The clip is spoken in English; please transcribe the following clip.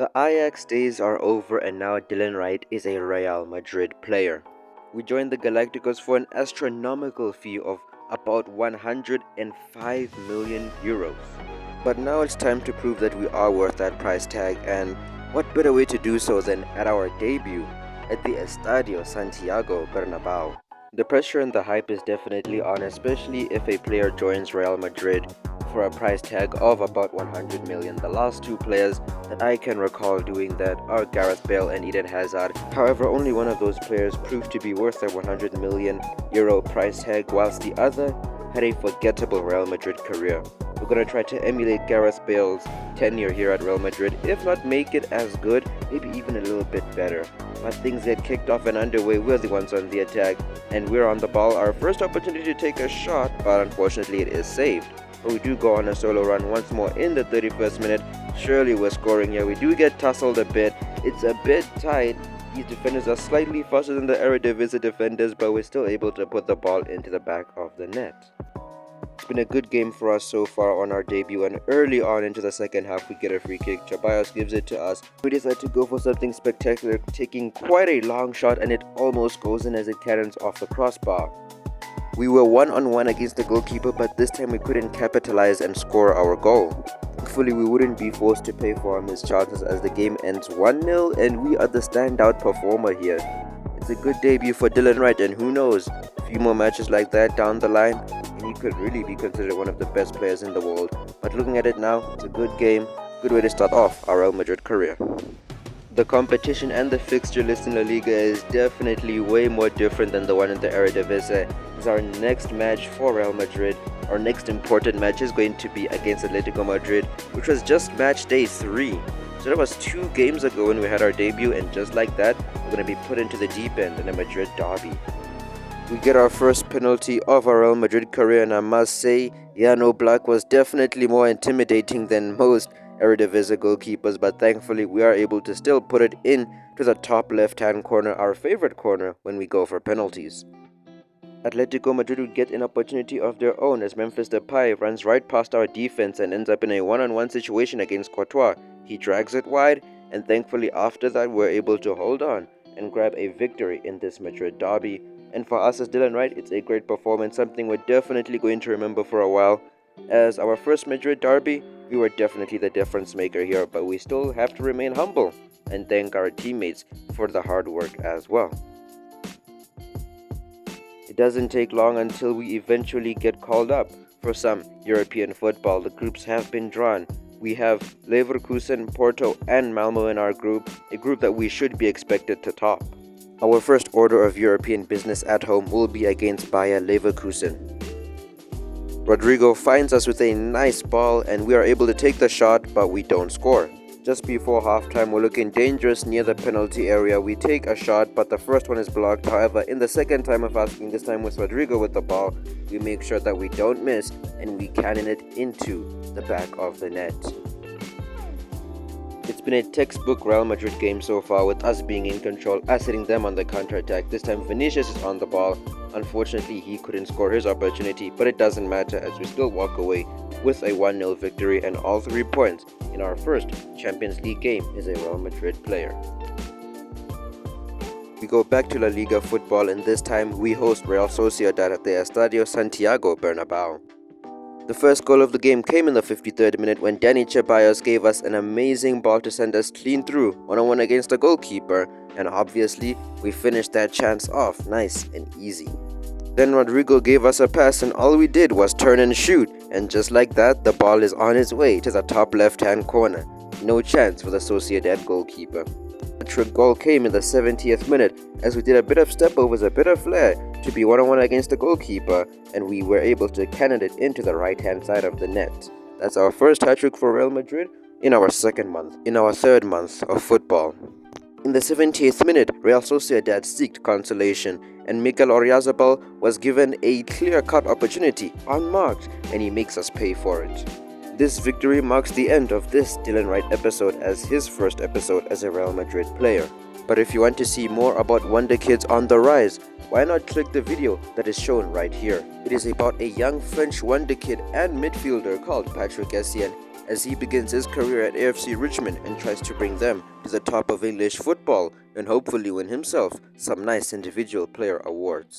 The Ajax days are over and now Dylan Wright is a Real Madrid player. We joined the Galacticos for an astronomical fee of about 105 million euros. But now it's time to prove that we are worth that price tag, and what better way to do so than at our debut at the Estadio Santiago Bernabéu. The pressure and the hype is definitely on, especially if a player joins Real Madrid for a price tag of about 100 million. The last two players that I can recall doing that are Gareth Bale and Eden Hazard. However, only one of those players proved to be worth their 100 million euro price tag, whilst the other had a forgettable Real Madrid career. We're going to try to emulate Gareth Bale's tenure here at Real Madrid, if not make it as good, maybe even a little bit better. But things get kicked off and underway, we're the ones on the attack, and we're on the ball. Our first opportunity to take a shot, but unfortunately it is saved. But we do go on a solo run once more in the 31st minute. Surely we're scoring here. We do get tussled a bit. It's a bit tight. These defenders are slightly faster than the Eredivisie defenders, but we're still able to put the ball into the back of the net. It's been a good game for us so far on our debut, and early on into the second half we get a free kick. Ceballos gives it to us. We decide to go for something spectacular, taking quite a long shot, and it almost goes in as it cannons off the crossbar. We were one-on-one against the goalkeeper, but this time we couldn't capitalize and score our goal. Thankfully, we wouldn't be forced to pay for our missed chances as the game ends 1-0, and we are the standout performer here. It's a good debut for Dylan Wright, and who knows, a few more matches like that down the line, and he could really be considered one of the best players in the world. But looking at it now, it's a good game, good way to start off our Real Madrid career. The competition and the fixture list in La Liga is definitely way more different than the one in the Eredivisie. As our next match for Real Madrid, our next important match is going to be against Atletico Madrid, which was just match day 3. So that was 2 games ago when we had our debut, and just like that, we're going to be put into the deep end in a Madrid derby. We get our first penalty of our Real Madrid career, and I must say, Jan Oblak was definitely more intimidating than most Eredivisie goalkeepers, but thankfully we are able to still put it in to the top left-hand corner, our favorite corner when we go for penalties. Atletico Madrid would get an opportunity of their own as Memphis Depay runs right past our defense and ends up in a one-on-one situation against Courtois. He drags it wide, and thankfully after that we're able to hold on and grab a victory in this Madrid derby. And for us as Dylan Wright, it's a great performance, something we're definitely going to remember for a while. As our first Madrid derby, we were definitely the difference maker here, but we still have to remain humble and thank our teammates for the hard work as well. It doesn't take long until we eventually get called up for some European football. The groups have been drawn. We have Leverkusen, Porto and Malmo in our group, a group that we should be expected to top. Our first order of European business at home will be against Bayer Leverkusen. Rodrigo finds us with a nice ball and we are able to take the shot, but we don't score. Just before halftime, we're looking dangerous near the penalty area. We take a shot, but the first one is blocked. However, in the second time of asking, this time with Rodrigo with the ball, we make sure that we don't miss and we cannon it into the back of the net. It's been a textbook Real Madrid game so far, with us being in control, us hitting them on the counter-attack. This time Vinicius is on the ball. Unfortunately, he couldn't score his opportunity, but it doesn't matter as we still walk away with a 1-0 victory and all 3 points in our first Champions League game as a Real Madrid player. We go back to La Liga football, and this time we host Real Sociedad at the Estadio Santiago Bernabéu. The first goal of the game came in the 53rd minute when Dani Ceballos gave us an amazing ball to send us clean through, one-on-one against the goalkeeper, and obviously we finished that chance off nice and easy. Then Rodrigo gave us a pass and all we did was turn and shoot, and just like that the ball is on its way to the top left-hand corner. No chance for the Sociedad goalkeeper. The trick goal came in the 70th minute as we did a bit of step-overs, a bit of flair to be one-on-one against the goalkeeper, and we were able to cannon it into the right-hand side of the net. That's our first hat-trick for Real Madrid in our third month of football. In the 70th minute, Real Sociedad seeked consolation, and Mikel Oyarzabal was given a clear-cut opportunity, unmarked, and he makes us pay for it. This victory marks the end of this Dylan Wright episode as his first episode as a Real Madrid player. But if you want to see more about Wonder Kids on the rise, why not click the video that is shown right here. It is about a young French wonder kid and midfielder called Patrick Essien, as he begins his career at AFC Richmond and tries to bring them to the top of English football and hopefully win himself some nice individual player awards.